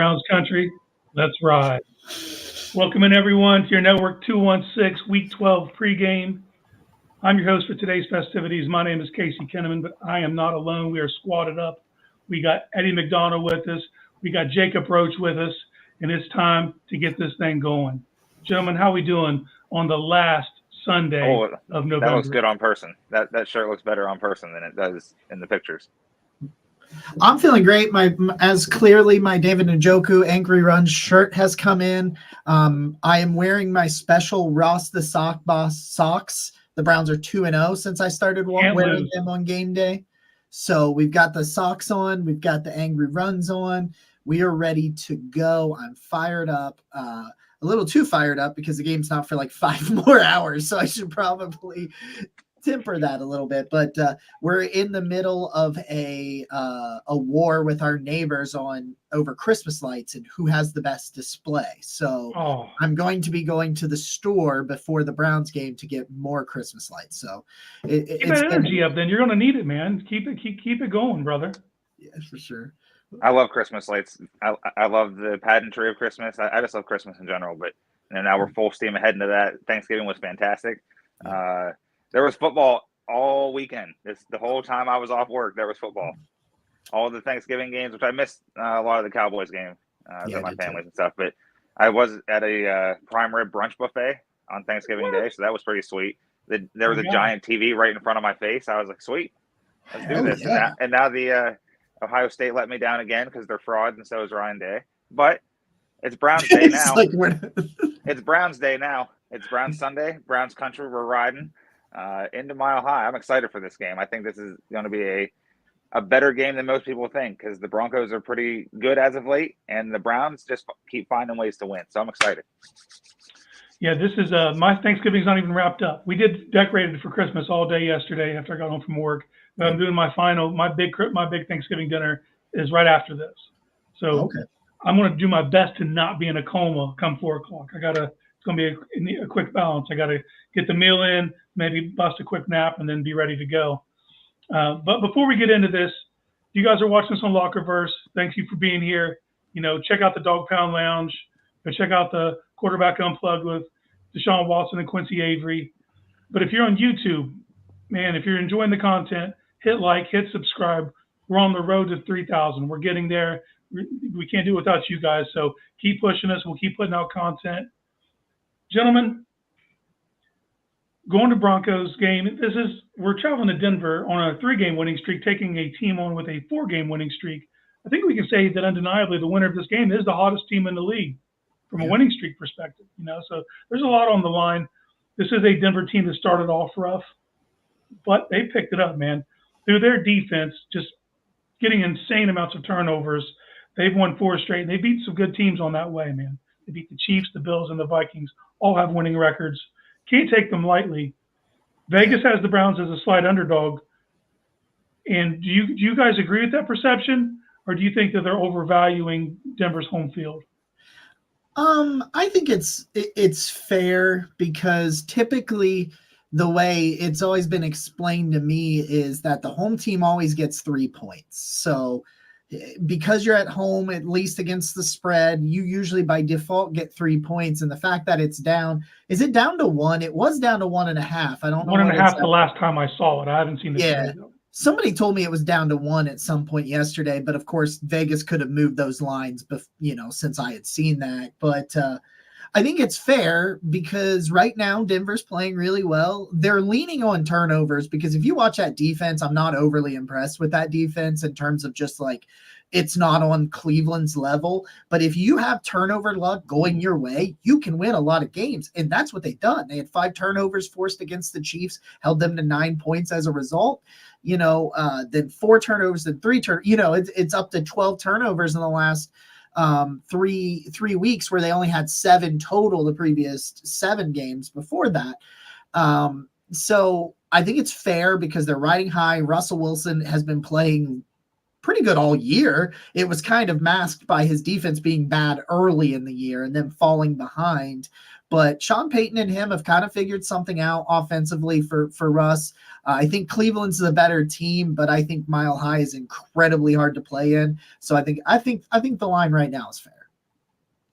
Browns country, let's ride. Welcome in everyone to your Network 216 Week 12 pregame. I'm your host for today's festivities. My name is Casey Kenneman, but I am not alone. We are squatted up. We got Eddie McDonough with us. We got Jacob Roach with us, and it's time to get this thing going. Gentlemen, how we doing on the last Sunday of November? That looks good on person. That shirt looks better on person than it does in the pictures. I'm feeling great. As clearly my David Njoku Angry Run shirt has come in. I am wearing my special Ross the Sock Boss socks. The Browns are 2-0 since I started wearing them on game day. So we've got the socks on. We've got the Angry Runs on. We are ready to go. I'm fired up. A little too fired up because the game's not for like 5 more hours. So I should probably temper that a little bit, but we're in the middle of a war with our neighbors over Christmas lights and who has the best display. So I'm going to be going to the store before the Browns game to get more Christmas lights. So keep that energy up. Then you're going to need it, man. Keep it going, brother. Yeah, for sure. I love Christmas lights. I love the pageantry of Christmas. I just love Christmas in general. But now we're full steam ahead into that. Thanksgiving was fantastic. There was football all weekend. The whole time I was off work, there was football. All the Thanksgiving games, which I missed a lot of the Cowboys game with my families and stuff. But I was at a prime rib brunch buffet on Thanksgiving Day, so that was pretty sweet. There was a giant TV right in front of my face. I was like, sweet, let's do this. Yeah. And now the Ohio State let me down again because they're frauds, and so is Ryan Day. But it's Browns Day now. It's Browns Day now. It's Browns Sunday. Browns country. We're riding into Mile High. I'm excited for this game. I think this is going to be a better game than most people think because the Broncos are pretty good as of late, and the Browns just keep finding ways to win. So I'm excited. Yeah, this is my Thanksgiving's not even wrapped up. We did decorated for Christmas all day yesterday after I got home from work. But I'm doing my big Thanksgiving dinner is right after this. So I'm going to do my best to not be in a coma come 4:00. It's going to be a quick balance. I got to get the meal in, maybe bust a quick nap, and then be ready to go. But before we get into this, you guys are watching this on Lockerverse. Thank you for being here. Check out the Dog Pound Lounge. Check out the Quarterback Unplugged with Deshaun Watson and Quincy Avery. But if you're on YouTube, man, if you're enjoying the content, hit like, hit subscribe. We're on the road to 3,000. We're getting there. We can't do it without you guys. So keep pushing us. We'll keep putting out content. Gentlemen, going to Broncos game. We're traveling to Denver on a 3-game winning streak, taking a team on with a 4-game winning streak. I think we can say that undeniably the winner of this game is the hottest team in the league from a winning streak perspective. So there's a lot on the line. This is a Denver team that started off rough, but they picked it up, man. Through their defense, just getting insane amounts of turnovers. They've won 4 straight, and they beat some good teams on that way, man. They beat the Chiefs, the Bills, and the Vikings. All have winning records. Can't take them lightly. Vegas has the Browns as a slight underdog. And do you guys agree with that perception, or do you think that they're overvaluing Denver's home field? I think it's fair because typically the way it's always been explained to me is that the home team always gets 3 points. So because you're at home, at least against the spread, you usually by default get 3 points. And the fact that it's down, is it down to 1? It was down to 1.5. I don't know. 1.5 the last time I saw it. I haven't seen it. Yeah. Somebody told me it was down to 1 at some point yesterday, but of course Vegas could have moved those lines, since I had seen that. But I think it's fair because right now Denver's playing really well. They're leaning on turnovers because if you watch that defense, I'm not overly impressed with that defense in terms of just like it's not on Cleveland's level. But if you have turnover luck going your way, you can win a lot of games. And that's what they've done. They had 5 turnovers forced against the Chiefs, held them to 9 points as a result. Then 4 turnovers, then 3 turnovers. It's up to 12 turnovers in the last 3 weeks, where they only had 7 total the previous 7 games before that. So I think it's fair because they're riding high. Russell Wilson has been playing pretty good all year. It was kind of masked by his defense being bad early in the year and then falling behind. But Sean Payton and him have kind of figured something out offensively for Russ. I think Cleveland's the better team, but I think Mile High is incredibly hard to play in. So I think the line right now is fair.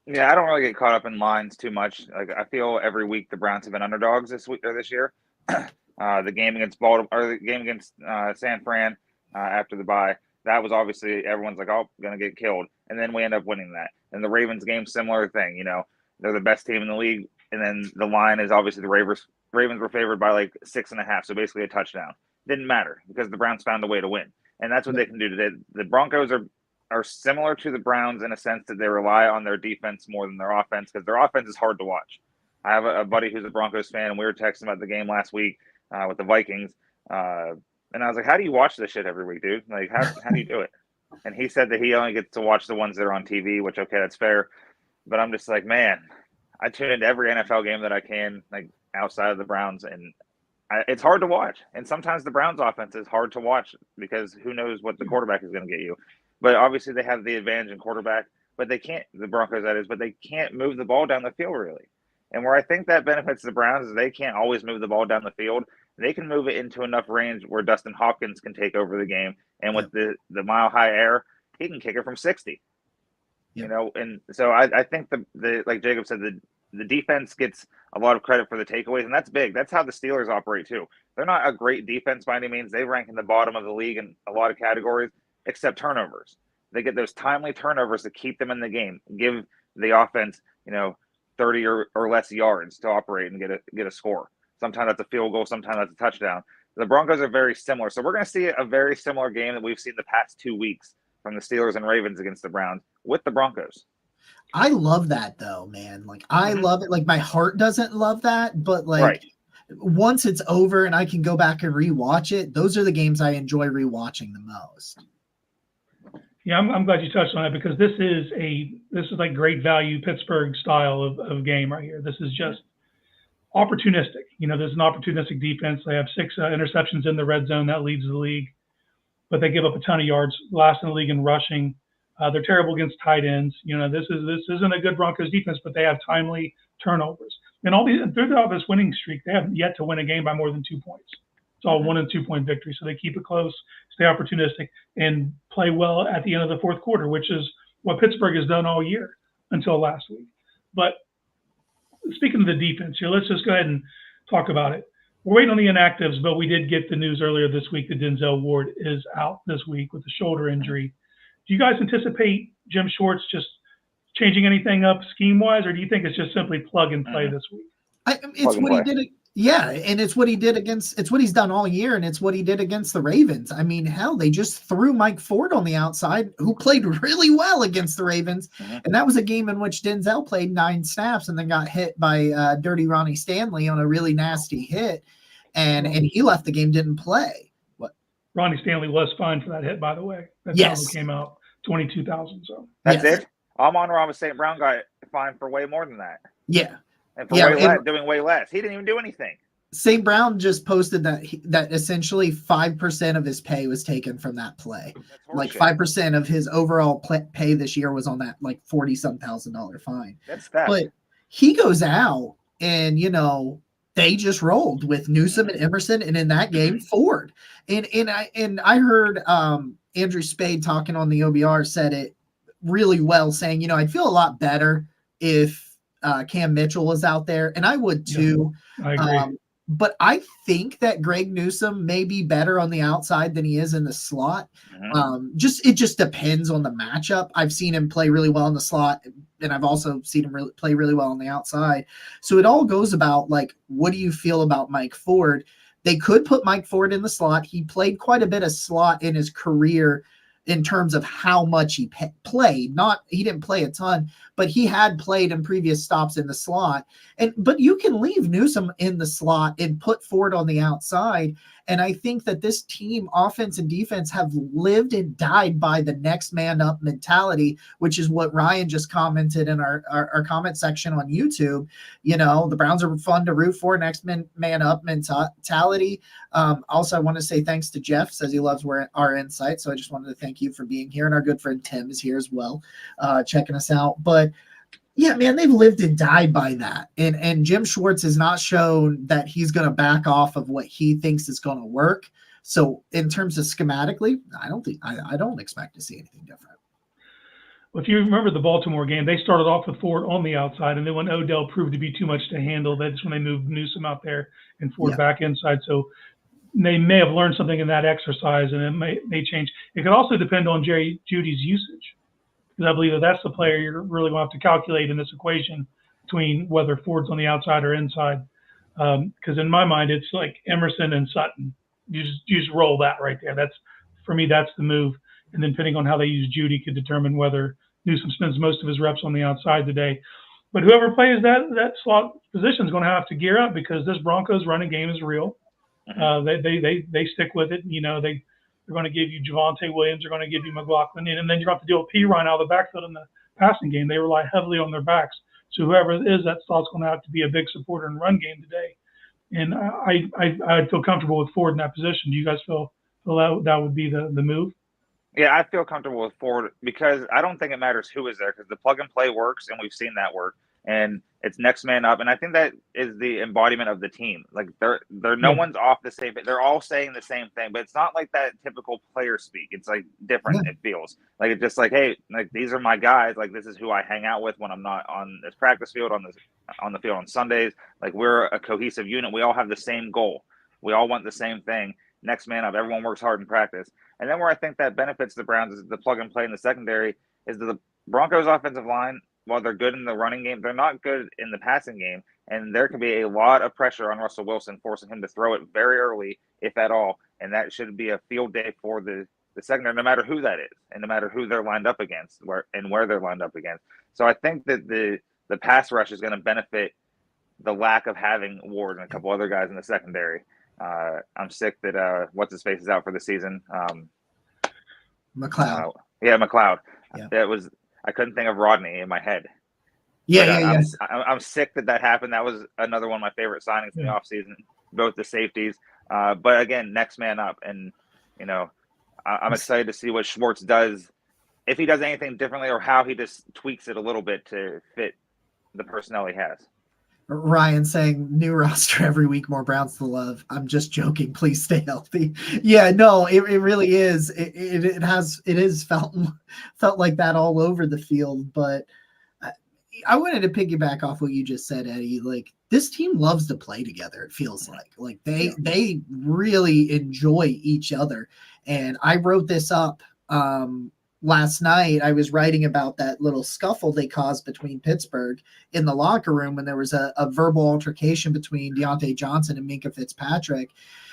Yeah, I don't really get caught up in lines too much. Like, I feel every week the Browns have been underdogs this week or this year. The game against Baltimore, or the game against San Fran after the bye, that was obviously everyone's like, oh, going to get killed, and then we end up winning that. And the Ravens game, similar thing. You know, they're the best team in the league, and then the line is obviously the Ravens were favored by like 6.5, so basically a touchdown. Didn't matter because the Browns found a way to win, and that's what they can do today. The Broncos are similar to the Browns in a sense that they rely on their defense more than their offense, because their offense is hard to watch. I have a buddy who's a Broncos fan, and we were texting about the game last week with the Vikings, and I was like, "How do you watch this shit every week, dude? Like, how do you do it?" And he said that he only gets to watch the ones that are on TV, which, okay, that's fair. But I'm just like, man, I tune into every NFL game that I can, like outside of the Browns, and it's hard to watch. And sometimes the Browns offense is hard to watch because who knows what the quarterback is going to get you. But obviously they have the advantage in quarterback, but they can't, the Broncos that is, but they can't move the ball down the field really. And where I think that benefits the Browns is they can't always move the ball down the field. They can move it into enough range where Dustin Hopkins can take over the game. And with the Mile High air, he can kick it from 60. You know, and so I think the like Jacob said, the defense gets a lot of credit for the takeaways, and that's big. That's how the Steelers operate too. They're not a great defense by any means. They rank in the bottom of the league in a lot of categories, except turnovers. They get those timely turnovers to keep them in the game, give the offense, 30 or less yards to operate and get a score. Sometimes that's a field goal, sometimes that's a touchdown. The Broncos are very similar. So we're going to see a very similar game that we've seen the past 2 weeks from the Steelers and Ravens against the Browns with the Broncos. I love that though, man. Like I love it. Like my heart doesn't love that, but like once it's over and I can go back and rewatch it, those are the games I enjoy rewatching the most. Yeah, I'm glad you touched on that, because this is like great value Pittsburgh style of game right here. This is just opportunistic. There's an opportunistic defense. They have 6 interceptions in the red zone. That leads the league, but they give up a ton of yards, last in the league in rushing. They're terrible against tight ends. This isn't a good Broncos defense, but they have timely turnovers. And throughout this winning streak, they haven't yet to win a game by more than 2 points. It's all 1 and 2 point victory. So they keep it close, stay opportunistic, and play well at the end of the fourth quarter, which is what Pittsburgh has done all year until last week. But speaking of the defense here, let's just go ahead and talk about it. We're waiting on the inactives, but we did get the news earlier this week that Denzel Ward is out this week with a shoulder injury. Do you guys anticipate Jim Schwartz just changing anything up scheme-wise, or do you think it's just simply plug and play this week? It's what he did. Yeah, and it's what he did it's what he's done all year, and it's what he did against the Ravens. I mean, hell, they just threw Mike Ford on the outside, who played really well against the Ravens. And that was a game in which Denzel played 9 snaps and then got hit by Dirty Ronnie Stanley on a really nasty hit, and he left the game, didn't play. Ronnie Stanley was fined for that hit, by the way. That came out $22,000. So that's it. Amon-Ra St. Brown got fined for way more than that. Yeah. And for doing way less. He didn't even do anything. St. Brown just posted that essentially 5% of his pay was taken from that play. Like 5% of his overall pay this year was on that like $40,000 fine. That's that. But he goes out and, they just rolled with Newsome and Emerson, and in that game, Ford. And I heard Andrew Spade talking on the OBR said it really well, saying, I'd feel a lot better if Cam Mitchell was out there, and I would too. I agree. But I think that Greg Newsome may be better on the outside than he is in the slot. It just depends on the matchup. I've seen him play really well in the slot, and I've also seen him play really well on the outside. So it all goes about, like, what do you feel about Mike Ford? They could put Mike Ford in the slot. He played quite a bit of slot in his career in terms of how much he played. He didn't play a ton, but he had played in previous stops in the slot. But you can leave Newsome in the slot and put Ford on the outside. And I think that this team, offense and defense, have lived and died by the next man up mentality, which is what Ryan just commented in our comment section on YouTube. The Browns are fun to root for, next man up mentality. Also, I want to say thanks to Jeff, says he loves our insight. So I just wanted to thank thank you for being here. And our good friend Tim is here as well, checking us out. But yeah, man, they've lived and died by that. And Jim Schwartz has not shown that he's going to back off of what he thinks is going to work. So in terms of schematically, I don't expect to see anything different. Well, if you remember the Baltimore game, they started off with Ford on the outside, and then when Odell proved to be too much to handle, that's when they moved Newsome out there and Ford back inside. So they may have learned something in that exercise, and it may change. It could also depend on Jerry Jeudy's usage, because I believe that's the player you're really going to have to calculate in this equation between whether Ford's on the outside or inside. Because in my mind, it's like Emerson and Sutton. You just roll that right there. For me, that's the move. And then depending on how they use Jeudy could determine whether Newsome spends most of his reps on the outside today. But whoever plays that slot position is going to have to gear up, because this Broncos running game is real. They stick with it. You know, they're going to give you Javonte Williams. They're going to give you McLaughlin. And then you're going to have to deal with P. Ryan out of the backfield in the passing game. They rely heavily on their backs. So whoever it is, that slot's going to have to be a big supporter in the run game today. And I feel comfortable with Ford in that position. Do you guys feel that would be the move? Yeah, I feel comfortable with Ford, because I don't think it matters who is there, because the plug and play works, and we've seen that work. And it's next man up, and I think that is the embodiment of the team. Like no one's off the same. They're all saying the same thing, but it's not like that typical player speak. It's like different. It feels like it's just like, hey, like these are my guys. Like this is who I hang out with when I'm not on this practice field, on the field on Sundays. Like we're a cohesive unit. We all have the same goal. We all want the same thing. Next man up. Everyone works hard in practice. And then where I think that benefits the Browns is the plug and play in the secondary is the Broncos offensive line. While they're good in the running game, they're not good in the passing game. And there can be a lot of pressure on Russell Wilson, forcing him to throw it very early, if at all. And that should be a field day for the secondary, no matter who that is, and no matter who they're lined up against, where they're lined up against. So I think that the pass rush is going to benefit the lack of having Ward and a couple other guys in the secondary. I'm sick that what's-his-face is out for the season. McLeod. McLeod. Yeah. I couldn't think of Rodney in my head. Yeah. I'm sick that happened. That was another one of my favorite signings in the offseason, both the safeties. But again, next man up. And, you know, I'm excited to see what Schwartz does, if he does anything differently or how he just tweaks it a little bit to fit the personnel he has. Ryan saying new roster every week, more Browns to love. I'm just joking. Please stay healthy. Yeah, no, it really is. It is felt like that all over the field. But I wanted to piggyback off what you just said, Eddie. Like this team loves to play together. It feels like they really enjoy each other. And I wrote this up last night. I was writing about that little scuffle they caused between Pittsburgh in the locker room when there was a verbal altercation between Deontay Johnson and Minkah Fitzpatrick.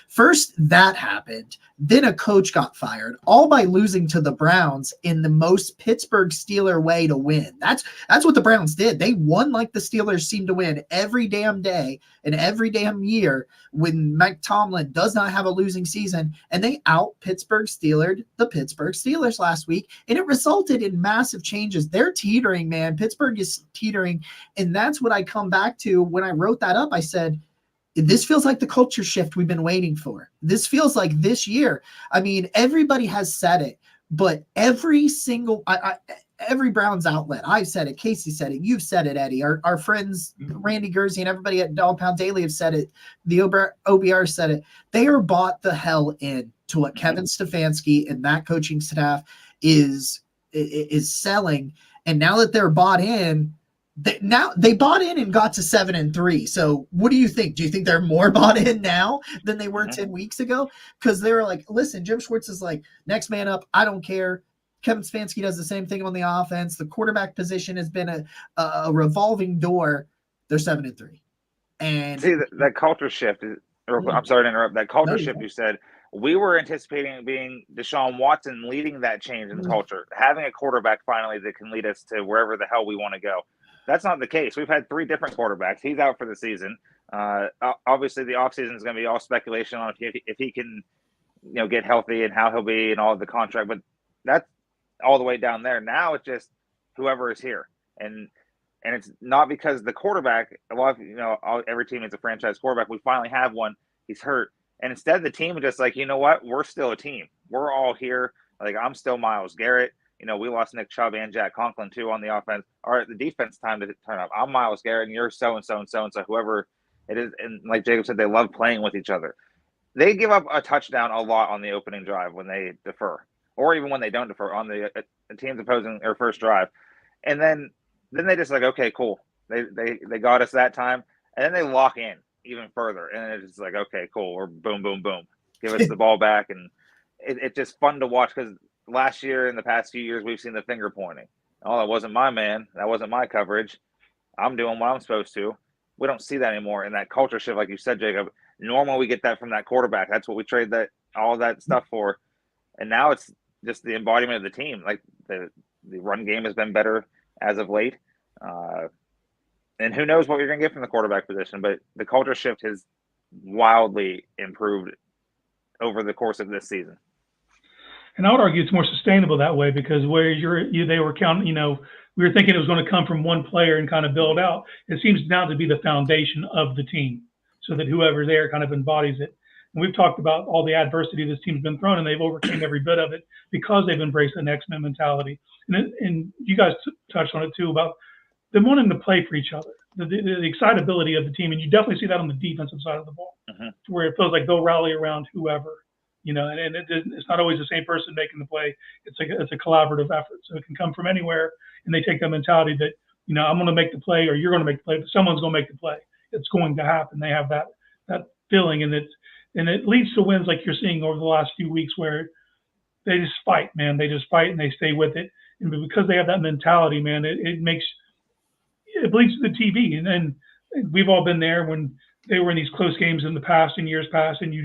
First, that happened. Then a coach got fired, all by losing to the Browns in the most Pittsburgh Steeler way to win. That's what the Browns did. They won like the Steelers seem to win every damn day and every damn year when Mike Tomlin does not have a losing season, and they out Pittsburgh Steelered the Pittsburgh Steelers last week, and it resulted in massive changes. They're teetering, man. Pittsburgh is teetering, and that's what I come back to when I wrote that up. I said, this feels like the culture shift we've been waiting for. This feels like this year. I mean, everybody has said it, but every single, every Browns outlet, I've said it, Casey said it, you've said it, Eddie, our friends, Randy Gersey and everybody at Dog Pound Daily have said it. The OBR said it. They are bought the hell in to what Kevin Stefanski and that coaching staff is selling. And now that they're bought in, they bought in and got to 7-3. So what do you think? Do you think they're more bought in now than they were 10 weeks ago? Because they were like, listen, Jim Schwartz is like, next man up. I don't care. Kevin Stefanski does the same thing on the offense. The quarterback position has been a revolving door. They're 7-3. And see that culture shift. I'm sorry to interrupt. That culture shift you said. We were anticipating being Deshaun Watson leading that change in culture, having a quarterback finally that can lead us to wherever the hell we want to go. That's not the case. We've had 3 different quarterbacks. He's out for the season. Obviously, the offseason is going to be all speculation on if he can, get healthy and how he'll be and all of the contract. But that's all the way down there. Now it's just whoever is here, and it's not because the quarterback. A lot of every team is a franchise quarterback. We finally have one. He's hurt, and instead the team is just like, you know what? We're still a team. We're all here. Like, I'm still Myles Garrett. We lost Nick Chubb and Jack Conklin too on the offense. All right, the defense time to turn up. I'm Myles Garrett, and you're so and so and so and so, whoever it is. And like Jacob said, they love playing with each other. They give up a touchdown a lot on the opening drive when they defer, or even when they don't defer on the team's opposing or first drive, and then they just like, okay, cool. They got us that time, and then they lock in even further, and it's just like, okay, cool. We're boom, boom, boom. Give us the ball back, and it's just fun to watch because last year and the past few years we've seen the finger pointing. Oh, that wasn't my man. That wasn't my coverage. I'm doing what I'm supposed to. We don't see that anymore, and that culture shift, like you said, Jacob. Normally we get that from that quarterback. That's what we trade all that stuff for, and now it's just the embodiment of the team. Like the run game has been better as of late. And who knows what you're going to get from the quarterback position, but the culture shift has wildly improved over the course of this season. And I would argue it's more sustainable that way because where they were counting, we were thinking it was going to come from one player and kind of build out. It seems now to be the foundation of the team so that whoever's there kind of embodies it. And we've talked about all the adversity this team's been thrown, and they've overcame every bit of it because they've embraced the next man mentality. And you guys touched on it too about them wanting to play for each other, the excitability of the team. And you definitely see that on the defensive side of the ball, where it feels like they'll rally around whoever. And it's not always the same person making the play. It's a collaborative effort. So it can come from anywhere, and they take that mentality that, I'm going to make the play or you're going to make the play, but someone's going to make the play. It's going to happen. They have that feeling, and it leads to wins like you're seeing over the last few weeks where they just fight, man. They just fight and they stay with it. And because they have that mentality, man, it bleeds to the TV. And then we've all been there when they were in these close games in the past, in years past, and you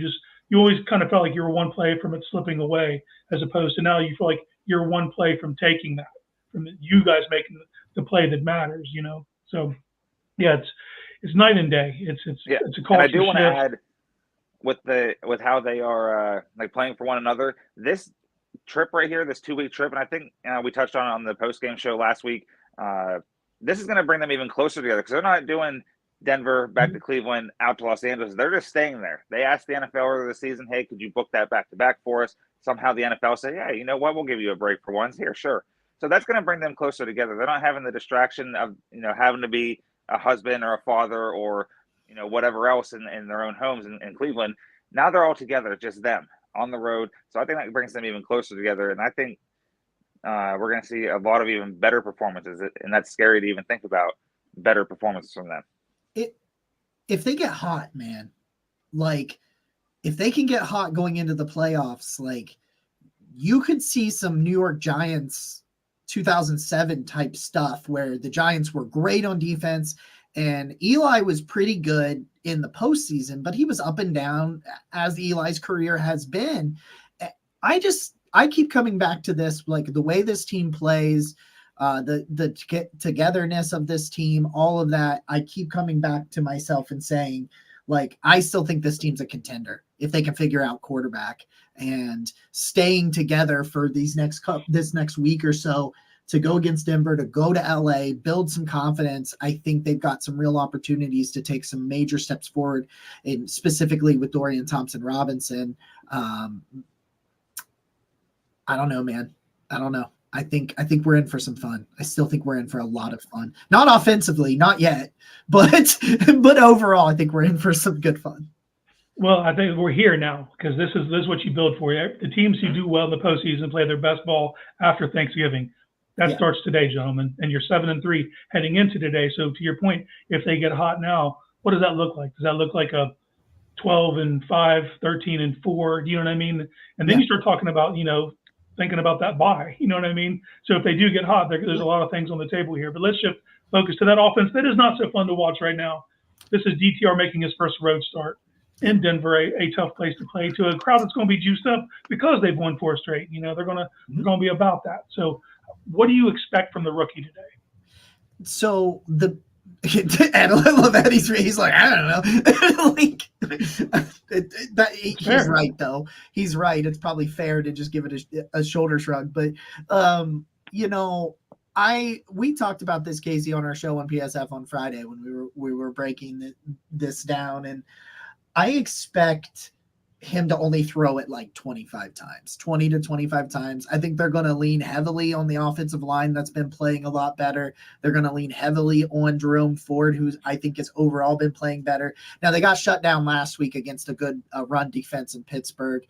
always kind of felt like you were one play from it slipping away, as opposed to now you feel like you're one play from taking that, from you guys making the play that matters, So, yeah, it's night and day. It's a culture. And I do want to shift. add with how they are like playing for one another. This trip right here, this 2-week trip, and I think we touched on the post-game show last week. This is going to bring them even closer together because they're not doing Denver, back to Cleveland, out to Los Angeles. They're just staying there. They asked the NFL earlier this season, hey, could you book that back-to-back for us? Somehow the NFL said, yeah, you know what? We'll give you a break for once. Here, sure. So that's going to bring them closer together. They're not having the distraction of, having to be a husband or a father or, whatever else in their own homes in Cleveland. Now they're all together, just them on the road. So I think that brings them even closer together. And I think we're going to see a lot of even better performances. And that's scary to even think about better performances from them. If they get hot, man, like if they can get hot going into the playoffs, like you could see some New York Giants 2007 type stuff where the Giants were great on defense and Eli was pretty good in the postseason, but he was up and down as Eli's career has been. I keep coming back to this, like the way this team plays, the togetherness of this team, all of that. I keep coming back to myself and saying, like, I still think this team's a contender if they can figure out quarterback and staying together for this next week or so to go against Denver, to go to LA, build some confidence. I think they've got some real opportunities to take some major steps forward, and specifically with Dorian Thompson-Robinson. I don't know, man. I don't know. I think we're in for some fun. I still think we're in for a lot of fun. Not offensively, not yet, but overall, I think we're in for some good fun. Well, I think we're here now because this is what you build for. The teams who do well in the postseason play their best ball after Thanksgiving. That starts today, gentlemen, and you're 7-3 heading into today. So to your point, if they get hot now, what does that look like? Does that look like a 12-5, 13-4? Do you know what I mean? And then you start talking about, thinking about that bye. You know what I mean? So if they do get hot, there's a lot of things on the table here. But let's shift focus to that offense that is not so fun to watch right now. This is DTR making his first road start in Denver, a tough place to play, to a crowd that's going to be juiced up because they've won 4 straight. They're going to be about that. So what do you expect from the rookie today? So and I love that he's like, I don't know. He's right though. He's right. It's probably fair to just give it a shoulder shrug. But we talked about this, Casey, on our show on PSF on Friday when we were breaking this down, and I expect him to only throw it like 25 times, 20 to 25 times. I think they're going to lean heavily on the offensive line that's been playing a lot better. They're going to lean heavily on Jerome Ford, who I think has overall been playing better. Now, they got shut down last week against a good run defense in Pittsburgh,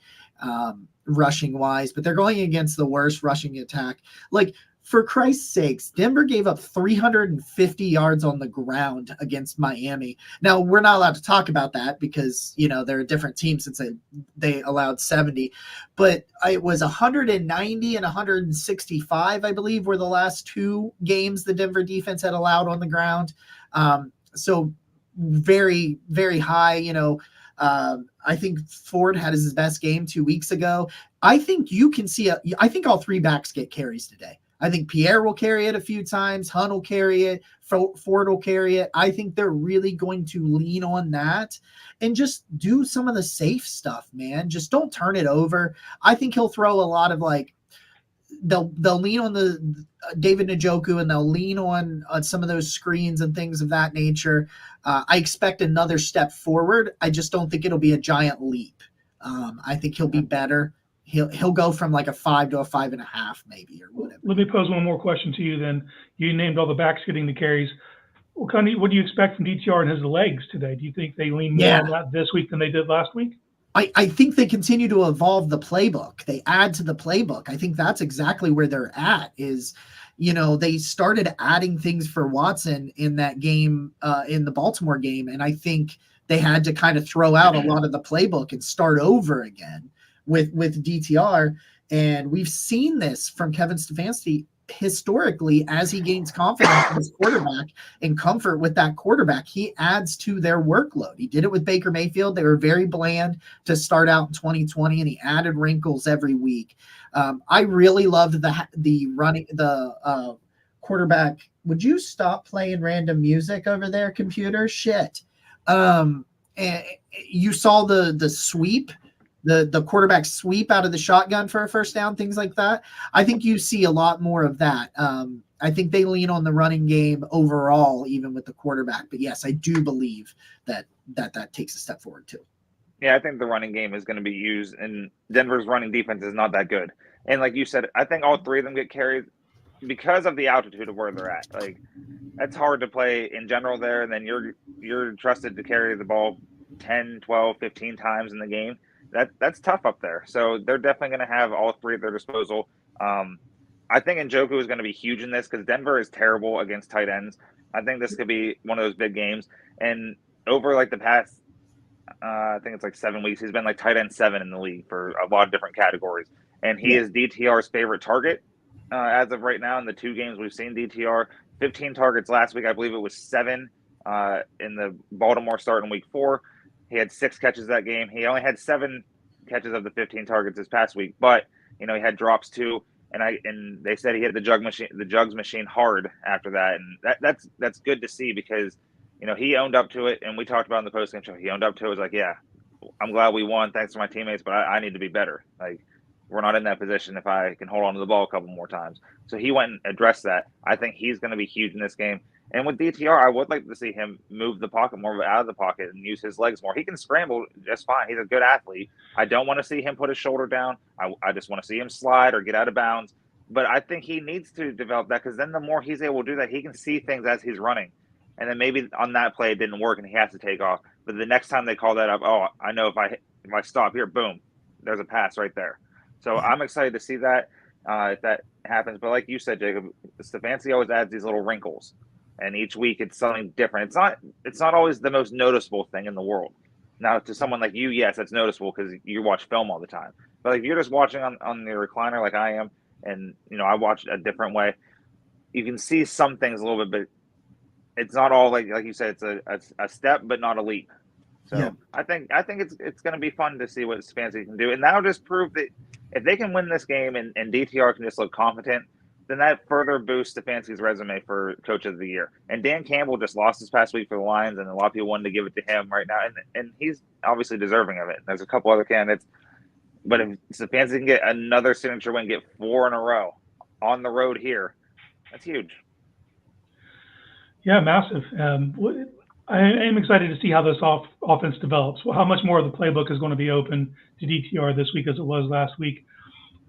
rushing wise, but they're going against the worst rushing attack. Like, for Christ's sakes, Denver gave up 350 yards on the ground against Miami. Now, we're not allowed to talk about that because, they're a different team since they allowed 70. But it was 190 and 165, I believe, were the last two games the Denver defense had allowed on the ground. So very, very high, I think Ford had his best game 2 weeks ago. I think you can see I think all three backs get carries today. I think Pierre will carry it a few times. Hunt will carry it. Ford will carry it. I think they're really going to lean on that and just do some of the safe stuff, man. Just don't turn it over. I think he'll throw a lot of they'll lean on the David Njoku and they'll lean on some of those screens and things of that nature. I expect another step forward. I just don't think it'll be a giant leap. I think he'll be better. He'll go from like a 5 to a 5.5 maybe or whatever. Let me pose one more question to you then. You named all the backs getting the carries. What do you expect from DTR and his legs today? Do you think they lean more on that this week than they did last week? I think they continue to evolve the playbook. They add to the playbook. I think that's exactly where they're at is, they started adding things for Watson in that game, in the Baltimore game. And I think they had to kind of throw out a lot of the playbook and start over again with DTR. And we've seen this from Kevin Stefanski historically as he gains confidence in his quarterback and comfort with that quarterback, he adds to their workload. He did it with Baker Mayfield. They were very bland to start out in 2020, and he added wrinkles every week. I really loved the quarterback. Would you stop playing random music over there, computer? Shit. And you saw the sweep, the quarterback sweep out of the shotgun for a first down, things like that. I think you see a lot more of that. I think they lean on the running game overall, even with the quarterback. But yes, I do believe that takes a step forward too. Yeah, I think the running game is going to be used, and Denver's running defense is not that good. And like you said, I think all three of them get carried because of the altitude of where they're at. Like, that's hard to play in general there, and then you're trusted to carry the ball 10, 12, 15 times in the game. That's tough up there. So they're definitely going to have all three at their disposal. I think Njoku is going to be huge in this because Denver is terrible against tight ends. I think this could be one of those big games. And over like the past, I think it's like 7 weeks, he's been like tight end 7 in the league for a lot of different categories. And he is DTR's favorite target as of right now in the 2 games we've seen DTR. 15 targets last week. I believe it was 7 in the Baltimore start in week 4. He had 6 catches that game. He only had 7 catches of the 15 targets this past week, but he had drops too. And they said he hit the jugs machine hard after that, and that's good to see because he owned up to it, and we talked about in the postgame show. He owned up to it. It was like, yeah, I'm glad we won. Thanks to my teammates, but I need to be better. Like, we're not in that position if I can hold on to the ball a couple more times. So he went and addressed that. I think he's going to be huge in this game. And with DTR, I would like to see him move the pocket more out of the pocket and use his legs more. He can scramble just fine. He's a good athlete. I don't want to see him put his shoulder down. I just want to see him slide or get out of bounds. But I think he needs to develop that because then the more he's able to do that, he can see things as he's running. And then maybe on that play it didn't work and he has to take off. But the next time they call that up, I know if I stop here, boom, there's a pass right there. So I'm excited to see that if that happens. But like you said, Jacob, Stefanski always adds these little wrinkles. And each week it's something different. It's not always the most noticeable thing in the world. Now, to someone like you, yes, that's noticeable because you watch film all the time. But if you're just watching on the recliner like I am, and I watch a different way, you can see some things a little bit, but it's not all like you said. It's a step, but not a leap. So yeah. I think it's going to be fun to see what Stefanski can do, and that'll just prove that if they can win this game and DTR can just look confident, then that further boosts Stefanski's resume for Coach of the Year. And Dan Campbell just lost this past week for the Lions, and a lot of people wanted to give it to him right now, and he's obviously deserving of it. There's a couple other candidates, but if Stefanski can get another signature win, get 4 in a row on the road here, that's huge. Yeah, massive. I am excited to see how this offense develops. How much more of the playbook is going to be open to DTR this week as it was last week.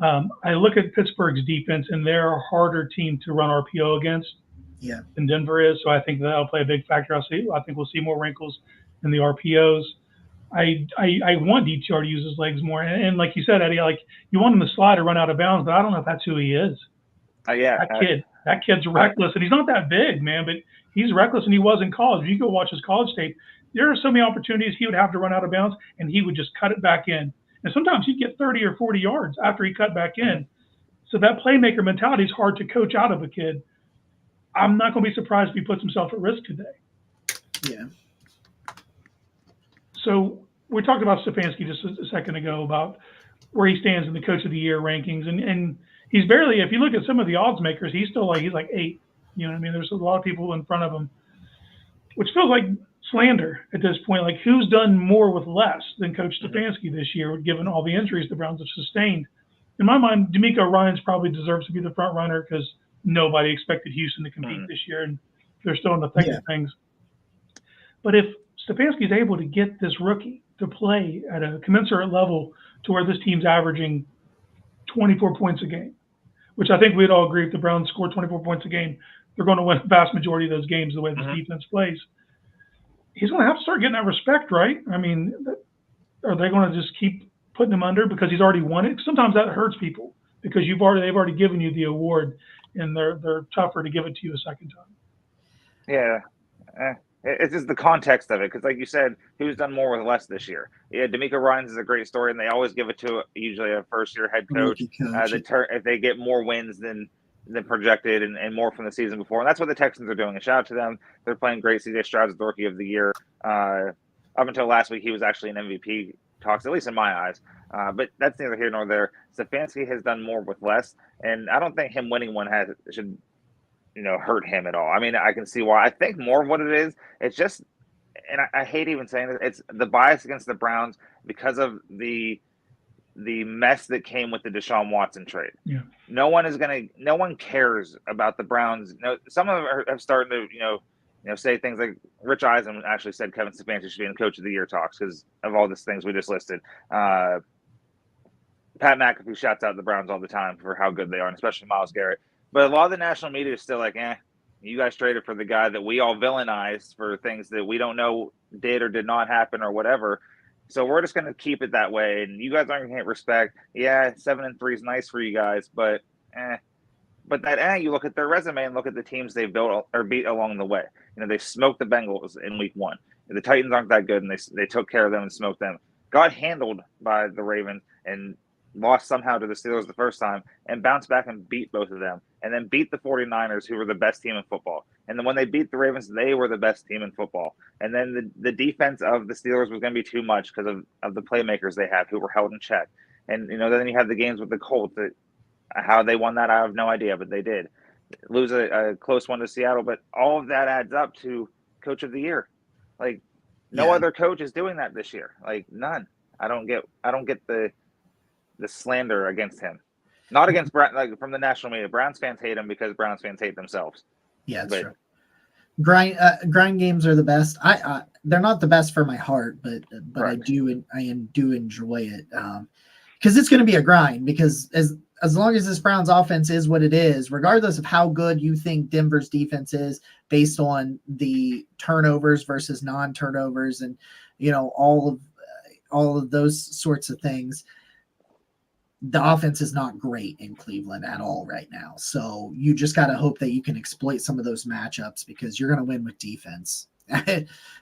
I look at Pittsburgh's defense, and they're a harder team to run RPO against than Denver is. So I think that'll play a big factor. I think we'll see more wrinkles in the RPOs. I want DTR to use his legs more. And like you said, Eddie, like you want him to slide or run out of bounds, but I don't know if that's who he is. That kid's reckless, and he's not that big, man, but he's reckless, and he was in college. If you go watch his college tape, there are so many opportunities he would have to run out of bounds, and he would just cut it back in. And sometimes he'd get 30 or 40 yards after he cut back in. So that playmaker mentality is hard to coach out of a kid. I'm not going to be surprised if he puts himself at risk today. Yeah. So we talked about Stefanski just a second ago about where he stands in the Coach of the Year rankings, and he's barely. If you look at some of the odds makers, he's like 8. You know what I mean? There's a lot of people in front of him, which feels like slander at this point. Like, who's done more with less than Coach Stefanski this year, given all the injuries the Browns have sustained? In my mind, D'Amico Ryans probably deserves to be the front runner because nobody expected Houston to compete this year, and they're still in the thick of things. But if Stefanski is able to get this rookie to play at a commensurate level to where this team's averaging 24 points a game, which I think we'd all agree if the Browns score 24 points a game, they're going to win the vast majority of those games the way this defense plays. He's going to have to start getting that respect, right? I mean, are they going to just keep putting him under because he's already won it? Sometimes that hurts people because they've already given you the award, and they're tougher to give it to you a second time. Yeah. It's just the context of it, because like you said, who's done more with less this year? Yeah, D'Amico Ryans is a great story, and they always give it to usually a first-year head coach. If they get more wins than projected and more from the season before, and that's what the Texans are doing. And shout out to them; they're playing great. CJ Stroud's the Rookie of the Year. Up until last week, he was actually in MVP talks, at least in my eyes. But that's neither here nor there. Stefanski has done more with less, and I don't think him winning one should hurt him at all. I mean, I can see why. I think more of what it is, it's just, and I hate even saying it, it's the bias against the Browns because of the mess that came with the Deshaun Watson trade. Yeah. No one cares about the Browns. Some of them have started to, say things like Rich Eisen actually said Kevin Stefanski should be in the Coach of the Year talks because of all these things we just listed. Pat McAfee shouts out the Browns all the time for how good they are, and especially Myles Garrett. But a lot of the national media is still like, you guys traded for the guy that we all villainized for things that we don't know did or did not happen or whatever. So we're just going to keep it that way. And you guys aren't going to get respect. Yeah, 7-3 is nice for you guys, but But you look at their resume and look at the teams they've built or beat along the way. They smoked the Bengals in week 1. The Titans aren't that good, and they took care of them and smoked them. Got handled by the Ravens and lost somehow to the Steelers the first time, and bounced back and beat both of them, and then beat the 49ers, who were the best team in football. And then when they beat the Ravens, they were the best team in football. And then the defense of the Steelers was going to be too much because of the playmakers they have who were held in check. And, then you have the games with the Colts. How they won that, I have no idea, but they did. Lose a close one to Seattle, but all of that adds up to Coach of the Year. Like, no other coach is doing that this year. Like, none. I don't get the slander against him. Not against from the national media. Browns fans hate him because Browns fans hate themselves. Yeah, that's true. Grind games are the best. They're not the best for my heart, but right. I do enjoy it because it's going to be a grind. Because as long as this Browns offense is what it is, regardless of how good you think Denver's defense is, based on the turnovers versus non-turnovers, and all of those sorts of things. The offense is not great in Cleveland at all right now. So you just got to hope that you can exploit some of those matchups because you're going to win with defense.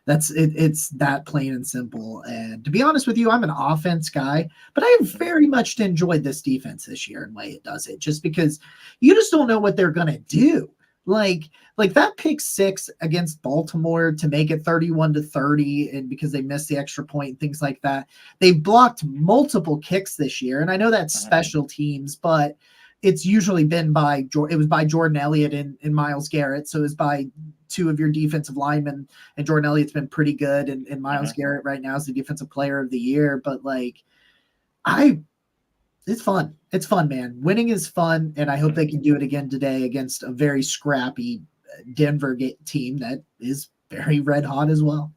That's it. It's that plain and simple. And to be honest with you, I'm an offense guy, but I have very much enjoyed this defense this year and the way it does it, just because you just don't know what they're going to do. Like that pick 6 against Baltimore to make it 31-30, and because they missed the extra point and things like that. They've blocked multiple kicks this year, and I know that's special teams, but it's usually been by Jordan Elliott and Myles Garrett, so it's by 2 of your defensive linemen, and Jordan Elliott's been pretty good, and Myles Garrett right now is the defensive player of the year. But it's fun. It's fun, man. Winning is fun, and I hope they can do it again today against a very scrappy Denver team that is very red hot as well.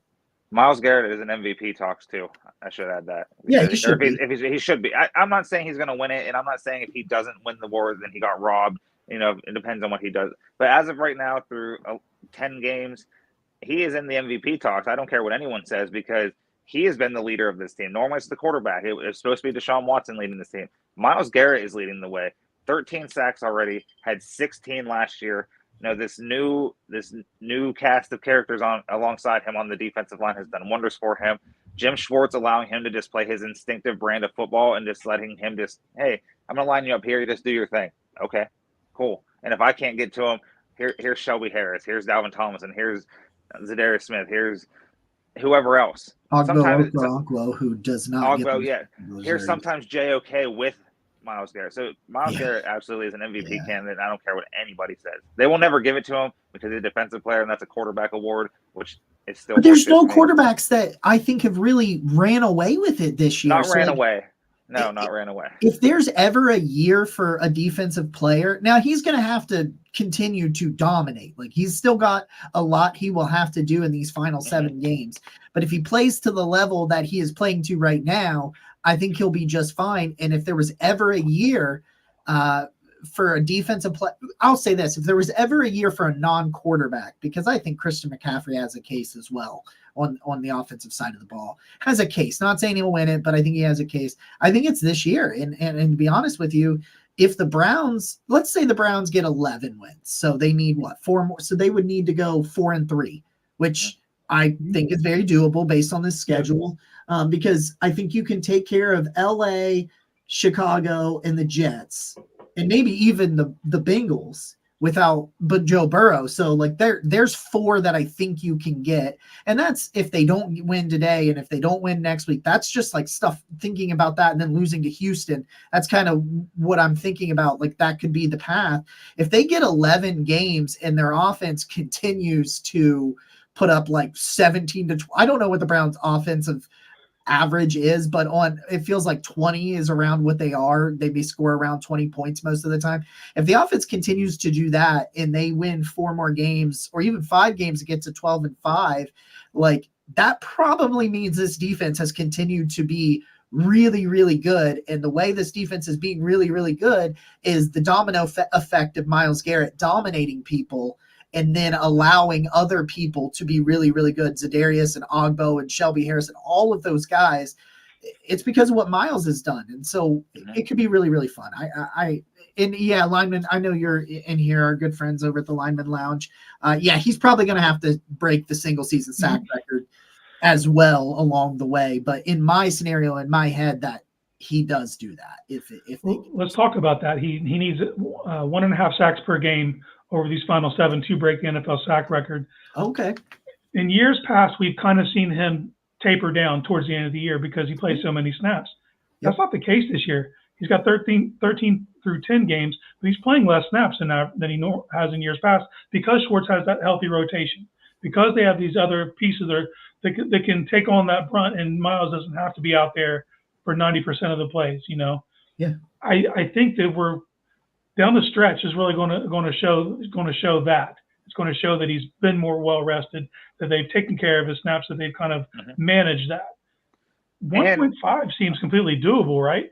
Myles Garrett is an MVP talks too. I should add that. Yeah, he should be. He should be. I'm not saying he's going to win it, and I'm not saying if he doesn't win the award, then he got robbed. It depends on what he does. But as of right now, through 10 games, he is in the MVP talks. I don't care what anyone says because he has been the leader of this team. Normally, it's the quarterback. It was supposed to be Deshaun Watson leading this team. Myles Garrett is leading the way. 13 sacks already. Had 16 last year. This new cast of characters alongside him on the defensive line has done wonders for him. Jim Schwartz allowing him to just play his instinctive brand of football and just letting him hey, I'm going to line you up here. You just do your thing. Okay, cool. And if I can't get to him, here's Shelby Harris. Here's Dalvin Tomlinson. Here's Zadarius Smith. Here's whoever else. Ogbo, who does not Ogbo, yeah. Here's sometimes JOK with Myles Garrett. So Myles Garrett absolutely is an MVP candidate. I don't care what anybody says. They will never give it to him because he's a defensive player, and that's a quarterback award, which is still. But there's no quarterbacks that I think have really ran away with it this year. Not ran away. If there's ever a year for a defensive player, now he's going to have to continue to dominate. Like he's still got a lot he will have to do in these final 7 games. But if he plays to the level that he is playing to right now, I think he'll be just fine. And if there was ever a year for a defensive play, I'll say this: if there was ever a year for a non-quarterback, because I think Christian McCaffrey has a case as well on the offensive side of the ball, has a case. Not saying he'll win it, but I think he has a case. I think it's this year. And to be honest with you, if the Browns, let's say the Browns get 11 wins, so they need 4 more. So they would need to go 4-3, which I think is very doable based on this schedule. Because I think you can take care of LA, Chicago, and the Jets, and maybe even the Bengals but Joe Burrow. So like there's 4 that I think you can get. And that's if they don't win today and if they don't win next week. That's just like stuff thinking about that and then losing to Houston. That's kind of what I'm thinking about. Like that could be the path. If they get 11 games and their offense continues to put up like 17 to 20, I don't know what the Browns offensive average is, but it feels like 20 is around what they are. They may score around 20 points most of the time. If the offense continues to do that and they win 4 more games or even 5 games to get to 12-5, like that probably means this defense has continued to be really, really good. And the way this defense is being really, really good is the domino effect of Myles Garrett dominating people and then allowing other people to be really, really good. Zadarius and Ogbo and Shelby Harris and all of those guys. It's because of what Myles has done. And so it could be really, really fun. Lineman, I know you're in here, our good friends over at the Lineman Lounge. He's probably going to have to break the single season sack record as well along the way. But in my scenario, in my head, that he does do that. Let's talk about that. He needs 1.5 sacks per game over these final 7 to break the NFL sack record. Okay. In years past, we've kind of seen him taper down towards the end of the year because he plays so many snaps. That's not the case this year. He's got 13 through 10 games, but he's playing less snaps than he has in years past because Schwartz has that healthy rotation. Because they have these other pieces that can take on that brunt, and Myles doesn't have to be out there for 90% of the plays. Yeah. I think that we're down the stretch is really going to show that. It's going to show that he's been more well rested, that they've taken care of his snaps, that they've kind of managed that. 1.5 seems completely doable, right?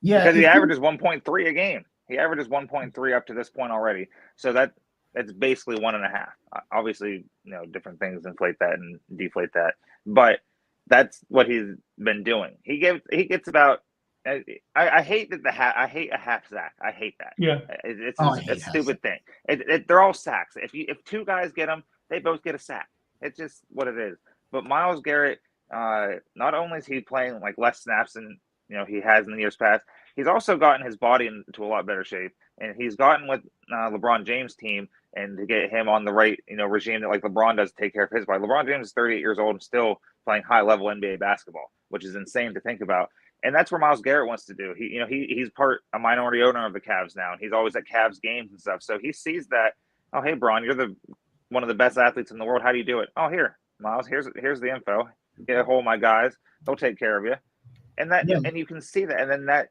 Yeah, because he averages 1.3 a game. He averages 1.3 up to this point already. So that's basically 1.5. Obviously, different things inflate that and deflate that, but that's what he's been doing. He gets about. I hate I hate a half sack. I hate that. Yeah, it's a stupid thing. They're all sacks. If 2 guys get them, they both get a sack. It's just what it is. But Myles Garrett, not only is he playing like less snaps than he has in the years past, he's also gotten his body into a lot better shape, and he's gotten with LeBron James' team and to get him on the right regime that like LeBron does to take care of his body. LeBron James is 38 years old and still playing high level NBA basketball, which is insane to think about. And that's where Myles Garrett wants to do. He's a minority owner of the Cavs now, and he's always at Cavs games and stuff. So he sees that. Oh, hey, Bron, you're one of the best athletes in the world. How do you do it? Oh, here, Myles. Here's the info. Get a hold of my guys. They'll take care of you. And and you can see that. And then that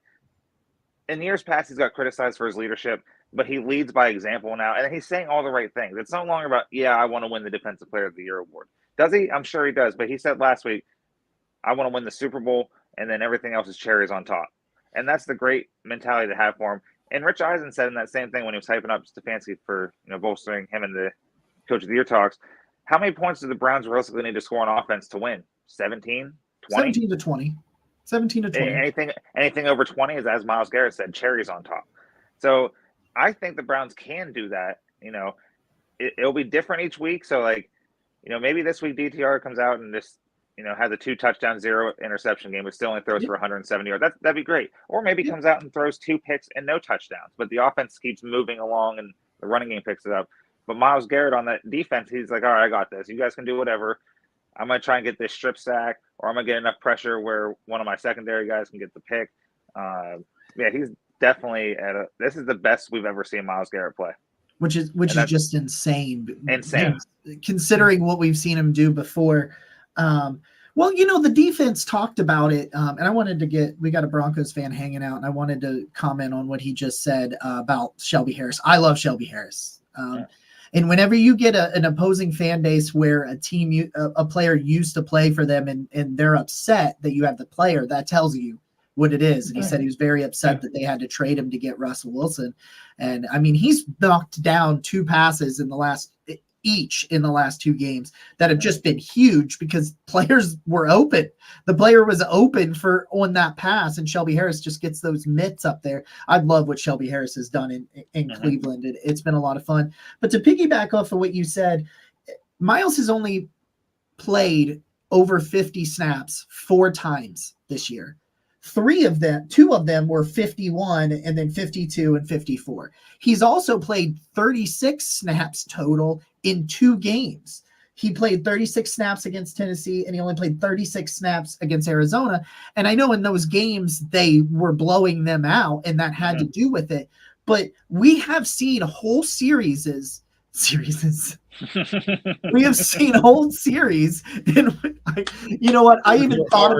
in years past, he's got criticized for his leadership. but he leads by example now, and he's saying all the right things. It's no longer about, yeah, I want to win the Defensive Player of the Year award. Does he? I'm sure he does. But he said last week, I want to win the Super Bowl, and then everything else is cherries on top. And that's the great mentality to have for him. And Rich Eisen said in that same thing when he was hyping up Stefanski for bolstering him in the Coach of the Year talks. How many points do the Browns realistically need to score on offense to win? 17, 20? 17 to 20. 17 to 20. Anything over 20 is, as Myles Garrett said, cherries on top. So I think the Browns can do that. It'll be different each week. So, maybe this week DTR comes out and just, has a 2-touchdown, 0 interception game, but still only throws for 170 yards. That'd be great. Or maybe comes out and throws 2 picks and no touchdowns, but the offense keeps moving along and the running game picks it up. But Myles Garrett on that defense, he's like, all right, I got this. You guys can do whatever. I'm going to try and get this strip sack, or I'm going to get enough pressure where one of my secondary guys can get the pick. He's definitely this is the best we've ever seen Myles Garrett play. Which is just insane. Insane. Considering what we've seen him do before. The defense talked about it, and we got a Broncos fan hanging out, and I wanted to comment on what he just said about Shelby Harris. I love Shelby Harris. And whenever you get an opposing fan base where a player used to play for them and they're upset that you have the player, that tells you what it is. And he said he was very upset that they had to trade him to get Russell Wilson. And I mean, he's knocked down 2 passes in the last 2 games that have just been huge because players were open. The player was open on that pass, and Shelby Harris just gets those mitts up there. I love what Shelby Harris has done in Cleveland. It's been a lot of fun. But to piggyback off of what you said, Myles has only played over 50 snaps 4 times this year. 2 of them were 51 and then 52 and 54. He's also played 36 snaps total in 2 games. He played 36 snaps against Tennessee, and he only played 36 snaps against Arizona. And I know in those games they were blowing them out, and that had to do with it. But we have seen whole series. We have seen whole series, and you know what? I even thought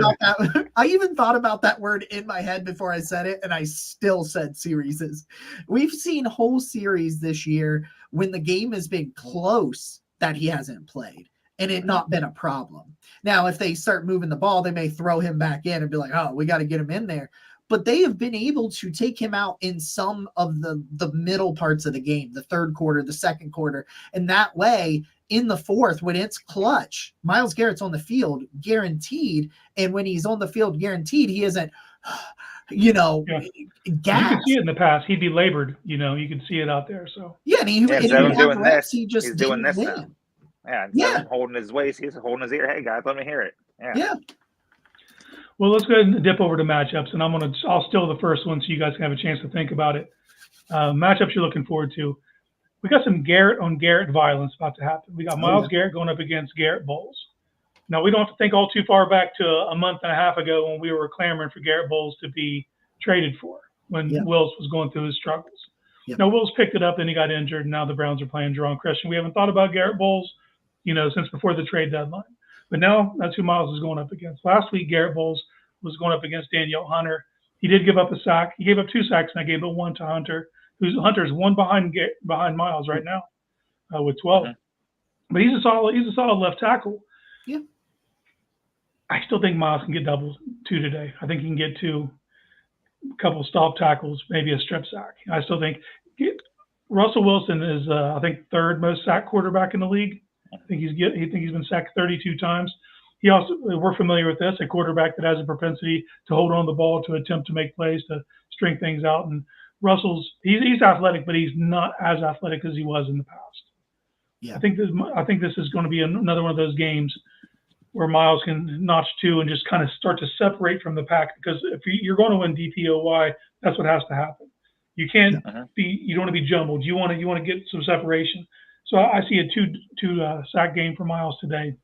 about that word in my head before I said it, and I still said series. We've seen whole series this year when the game has been close that he hasn't played, and it not been a problem. Now, if they start moving the ball, they may throw him back in and be like, "Oh, we got to get him in there." But they have been able to take him out in some of the middle parts of the game, the third quarter, the second quarter. And that way, in the fourth, when it's clutch, Myles Garrett's on the field guaranteed. And when he's on the field guaranteed, he isn't, gassed. You can see it in the past. He'd be labored. You can see it out there. So and he doing this. He just he's doing this win. Now. Yeah. Holding his waist. He's holding his ear. Hey, guys, let me hear it. Yeah. Well, let's go ahead and dip over to matchups, and I'll steal the first one so you guys can have a chance to think about it. Matchups you're looking forward to. We got some Garrett on Garrett violence about to happen. We got Myles Garrett going up against Garrett Bowles. Now, we don't have to think all too far back to a month and a half ago when we were clamoring for Garrett Bowles to be traded for when Wills was going through his struggles. Yep. Now, Wills picked it up, and he got injured, and now the Browns are playing Jerron Christian. We haven't thought about Garrett Bowles, since before the trade deadline. But now that's who Myles is going up against. Last week, Garrett Bowles was going up against Danielle Hunter. He did give up a sack. He gave up 2 sacks in that game, but 1 to Hunter. Hunter's 1 behind Myles right now with 12. But he's a solid left tackle. Yeah. I still think Myles can get double 2 today. I think he can get 2, a couple stop tackles, maybe a strip sack. I still think Russell Wilson is, I think, 3rd most sacked quarterback in the league. I think he's been sacked 32 times. He also, we're familiar with this, a quarterback that has a propensity to hold on the ball, to attempt to make plays, to string things out. And he's athletic, but he's not as athletic as he was in the past. Yeah. I think this is going to be another one of those games where Myles can notch 2 and just kind of start to separate from the pack. Because if you're going to win DPOY, that's what has to happen. You can't you don't want to be jumbled. You want to get some separation. So I see a two sack game for Myles today.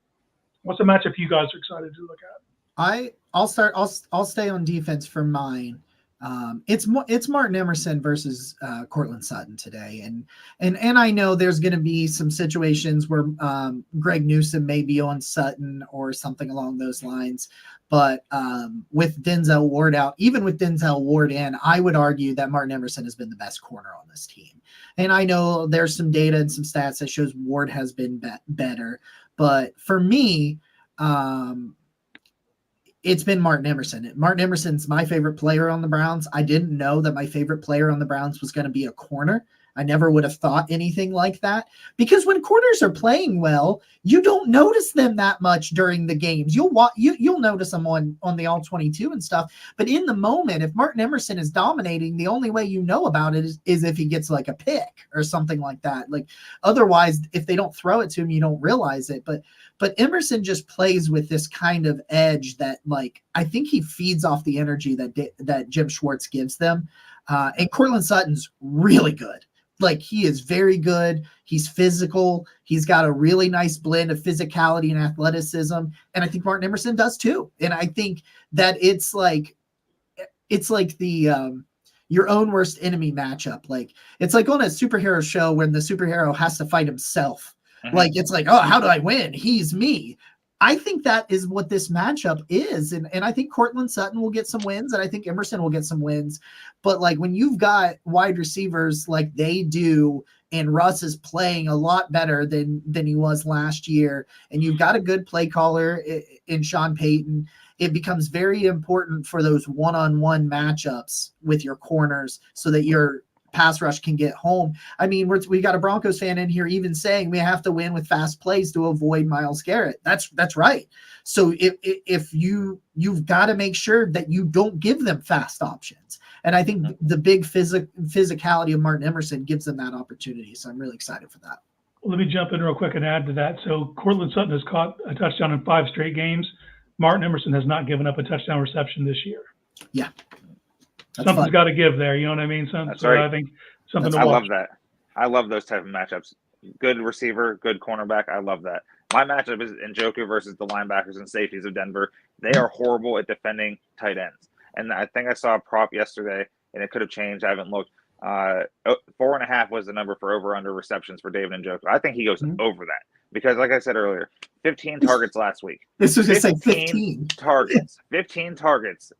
What's a matchup you guys are excited to look at? I'll start. I'll stay on defense for mine. It's Martin Emerson versus Cortland Sutton today, and I know there's going to be some situations where Greg Newsome may be on Sutton or something along those lines, but with Denzel Ward out, even with Denzel Ward in, I would argue that Martin Emerson has been the best corner on this team. And I know there's some data and some stats that shows Ward has been better, but for me, it's been Martin Emerson. Martin Emerson's my favorite player on the Browns. I didn't know that my favorite player on the Browns was going to be a corner. I never would have thought anything like that, because when corners are playing well, you don't notice them that much during the games. You'll notice them on the all 22 and stuff. But in the moment, if Martin Emerson is dominating, the only way you know about it is if he gets like a pick or something like that. Like otherwise, if they don't throw it to him, you don't realize it. But Emerson just plays with this kind of edge that, like, I think he feeds off the energy that Jim Schwartz gives them. And Cortland Sutton's really good. Like, he is very good. He's physical. He's got a really nice blend of physicality and athleticism. And I think Martin Emerson does too. And I think that it's like the your own worst enemy matchup. Like, it's like on a superhero show when the superhero has to fight himself. Mm-hmm. Like, it's like, oh, how do I win? He's me. I think that is what this matchup is. And I think Cortland Sutton will get some wins, and I think Emerson will get some wins. But like, when you've got wide receivers like they do, and Russ is playing a lot better than he was last year, and you've got a good play caller in Sean Payton, it becomes very important for those one-on-one matchups with your corners so that your pass rush can get home. I mean, we got a Broncos fan in here even saying we have to win with fast plays to avoid Myles Garrett. That's right. So if you've got to make sure that you don't give them fast options. And I think the big physicality of Martin Emerson gives them that opportunity. So I'm really excited for that. Well, let me jump in real quick and add to that. So Cortland Sutton has caught a touchdown in 5 straight games. Martin Emerson has not given up a touchdown reception this year. Yeah. Something's got to give there. You know what I mean? That's right. I think something to watch. I love that. I love those type of matchups. Good receiver, good cornerback. I love that. My matchup is Njoku versus the linebackers and safeties of Denver. They are horrible at defending tight ends. And I think I saw a prop yesterday, and it could have changed. I haven't looked. 4.5 was the number for over-under receptions for David Njoku. I think he goes over that because, like I said earlier, 15 targets last week. This was just like 15 targets. 15 targets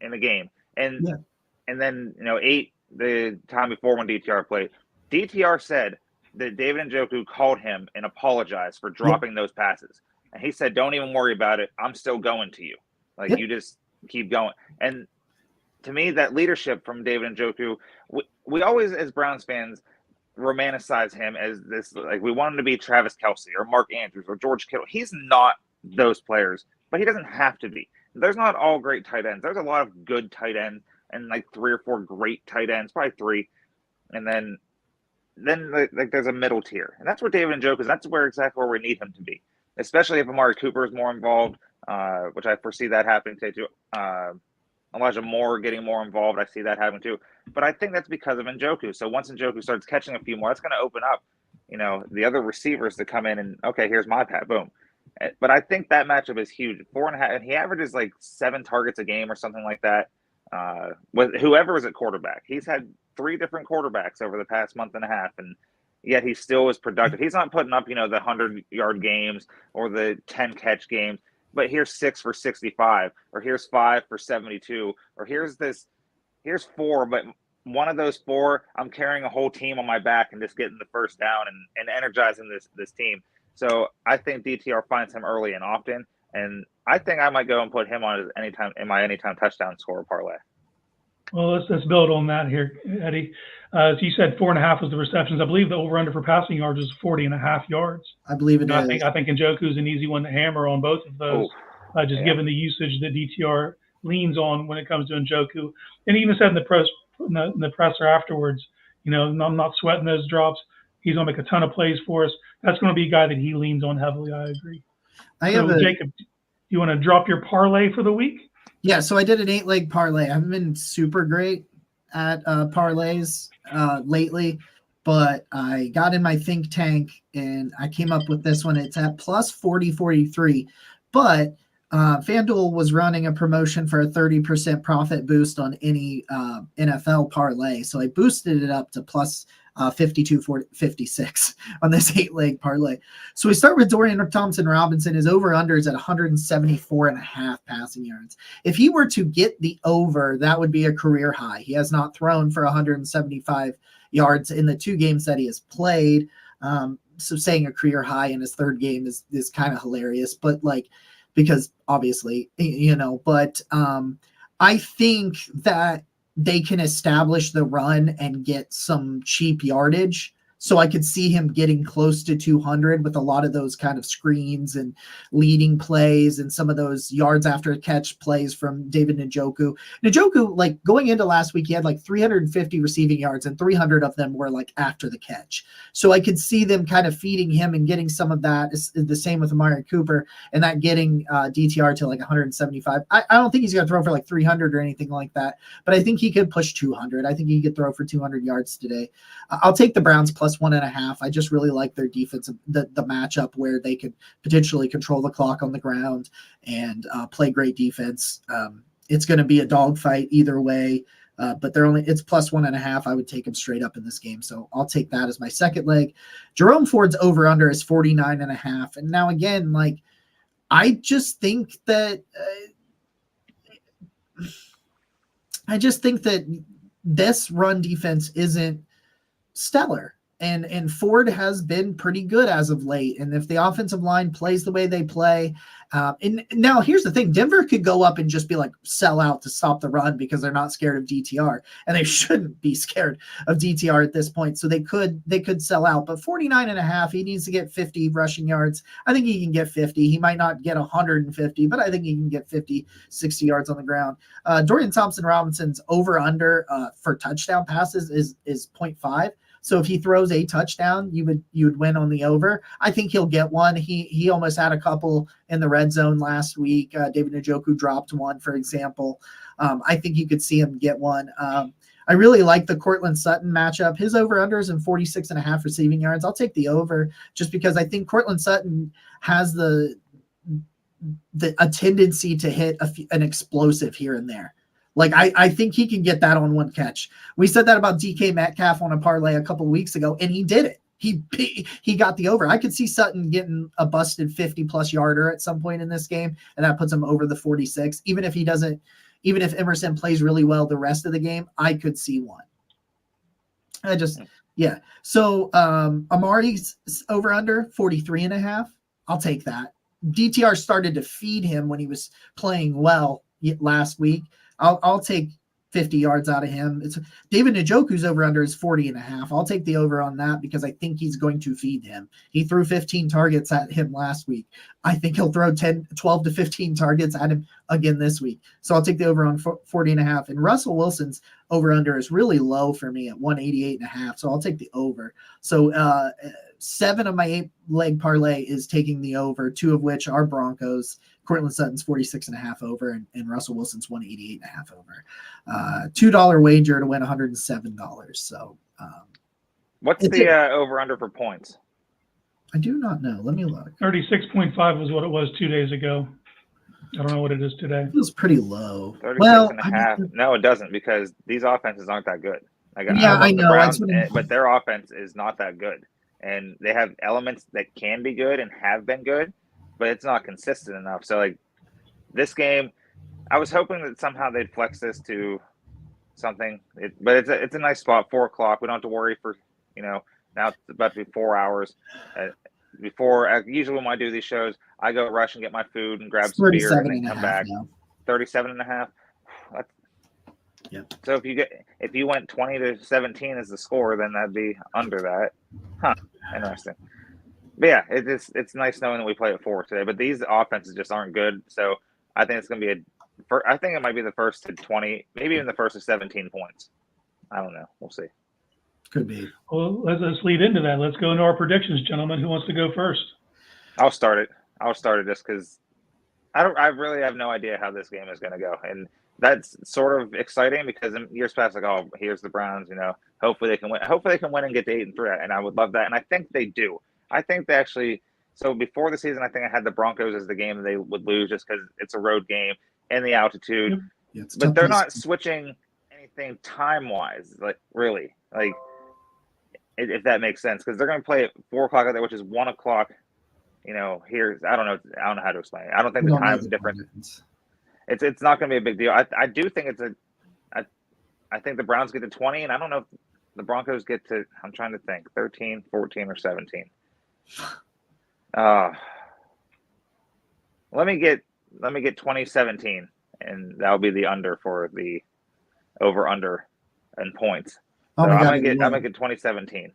in the game. And then, 8 the time before when DTR played. DTR said that David Njoku called him and apologized for dropping those passes. And he said, don't even worry about it. I'm still going to you. Like, you just keep going. And to me, that leadership from David Njoku, we always, as Browns fans, romanticize him as this, like, we want him to be Travis Kelce or Mark Andrews or George Kittle. He's not those players, but he doesn't have to be. There's not all great tight ends. There's a lot of good tight ends and like 3 or 4 great tight ends, probably 3. And then like there's a middle tier. And that's where David Njoku is. That's exactly where we need him to be, especially if Amari Cooper is more involved, which I foresee that happening today too. Elijah Moore getting more involved, I see that happening too. But I think that's because of Njoku. So once Njoku starts catching a few more, that's going to open up, the other receivers to come in and, okay, here's my pat, boom. But I think that matchup is huge. 4.5, and he averages like 7 targets a game or something like that. With whoever is at quarterback, he's had 3 different quarterbacks over the past month and a half, and yet he still is productive. He's not putting up, the 100-yard games or the 10-catch games, but here's 6 for 65, or here's 5 for 72, or here's 4, but one of those 4, I'm carrying a whole team on my back and just getting the first down and energizing this team. So I think DTR finds him early and often, and I think I might go and put him on my anytime touchdown scorer parlay. Well, let's build on that here, Eddie. As you said, 4.5 was the receptions. I believe the over/under for passing yards is 40.5 yards. I believe it is. I think Njoku is an easy one to hammer on both of those, given the usage that DTR leans on when it comes to Njoku. And he even said in the presser afterwards, I'm not sweating those drops. He's going to make a ton of plays for us. That's going to be a guy that he leans on heavily. I agree. Jacob, you want to drop your parlay for the week? Yeah, so I did an 8-leg parlay. I haven't been super great at parlays lately, but I got in my think tank and I came up with this one. It's at plus 40.43. But FanDuel was running a promotion for a 30% profit boost on any NFL parlay. So I boosted it up to plus 52.56 on this 8-leg parlay. So we start with Dorian Thompson-Robinson. His over-under is at 174.5 passing yards. If he were to get the over, that would be a career high. He has not thrown for 175 yards in the 2 games that he has played. So saying a career high in his 3rd game is kind of hilarious, but because obviously, but I think that they can establish the run and get some cheap yardage. So I could see him getting close to 200 with a lot of those kind of screens and leading plays and some of those yards after catch plays from David Njoku. Njoku, going into last week, he had 350 receiving yards and 300 of them were after the catch. So I could see them kind of feeding him and getting some of that. It's the same with Amari Cooper and that getting DTR to 175. I don't think he's going to throw for 300 or anything like that, but I think he could push 200. I think he could throw for 200 yards today. I'll take the Browns plus 1.5. I just really like their defense, the matchup where they could potentially control the clock on the ground and play great defense. It's going to be a dogfight either way, but it's plus 1.5. I would take them straight up in this game. So I'll take that as my second leg. Jerome Ford's over under is 49.5. And now again, I just think that this run defense isn't stellar. And Ford has been pretty good as of late. And if the offensive line plays the way they play, and now here's the thing, Denver could go up and just be sell out to stop the run because they're not scared of DTR, and they shouldn't be scared of DTR at this point. So they could sell out, but 49.5, he needs to get 50 rushing yards. I think he can get 50. He might not get 150, but I think he can get 50, 60 yards on the ground. Dorian Thompson-Robinson's over under for touchdown passes is 0.5. So if he throws a touchdown, you would win on the over. I think he'll get one. He almost had a couple in the red zone last week. David Njoku dropped one, for example. I think you could see him get one. I really like the Cortland Sutton matchup. His over-unders in 46.5 receiving yards. I'll take the over just because I think Cortland Sutton has a tendency to hit an explosive here and there. I think he can get that on one catch. We said that about DK Metcalf on a parlay a couple of weeks ago, and he did it. He got the over. I could see Sutton getting a busted 50-plus yarder at some point in this game, and that puts him over the 46. Even if Emerson plays really well the rest of the game, I could see one. So Amari's over under 43.5. I'll take that. DTR started to feed him when he was playing well last week. I'll take 50 yards out of him. It's David Njoku's over under is 40.5. I'll take the over on that because I think he's going to feed him. He threw 15 targets at him last week. I think he'll throw 12 to 15 targets at him again this week. So I'll take the over on 40.5. And Russell Wilson's over under is really low for me at 188.5. So I'll take the over. So 7 of my 8-leg parlay is taking the over, 2 of which are Broncos. Cortland Sutton's 46.5 over, and Russell Wilson's 188.5 over. $2 wager to win $107. So, what's the over under for points? I do not know. Let me look. 36.5 was what it was 2 days ago. I don't know what it is today. It feels pretty low. 36.5. No, it doesn't because these offenses aren't that good. I know. Browns, but their offense is not that good, and they have elements that can be good and have been good, but it's not consistent enough. So this game, I was hoping that somehow they'd flex this to something, but it's a nice spot. 4:00. We don't have to worry for now it's about to be 4 hours. Usually when I do these shows, I go rush and get my food and grab some beer and then come back. 37.5. Yep. So if you went 20-17 as the score, then that'd be under that. Huh. Interesting. But yeah, it's nice knowing that we play at 4 today. But these offenses just aren't good. So I think it's going to be I think it might be the first to 20, maybe even the first to 17 points. I don't know. We'll see. Could be. Well, let's lead into that. Let's go into our predictions, gentlemen. Who wants to go first? I'll start it just because I really have no idea how this game is going to go. And that's sort of exciting because in years past, here's the Browns, hopefully they can win. Hopefully they can win and get to 8-3. And I would love that. And I think they do. I think they actually So before the season, I think I had the Broncos as the game that they would lose just because it's a road game and the altitude. Yep. Yeah, it's a But tough they're place. not switching anything time-wise, like really, like if that makes sense, because they're going to play at 4 o'clock out there, which is 1 o'clock. Here I don't know how to explain it. I don't think We the don't know time's the different. difference. It's not going to be a big deal. I do think I think the Browns get to 20, and I don't know if the Broncos get to. I'm trying to think 13, 14, or 17. Let me get 2017, and that'll be the under for the over under and points. Oh So my I'm God, gonna get 2017.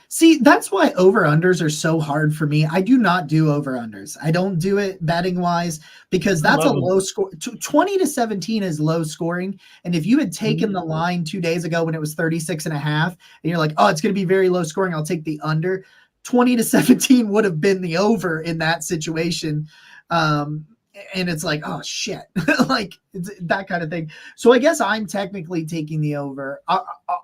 See, that's why over-unders are so hard for me. I do not do over-unders. I don't do it betting-wise because that's a low score. 20 to 17 is low scoring. And if you had taken the line 2 days ago when it was 36 and a half, and you're like, oh, it's going to be very low scoring, I'll take the under. 20 to 17 would have been the over in that situation. And it's like, oh, shit. Like that kind of thing. So I guess I'm technically taking the over.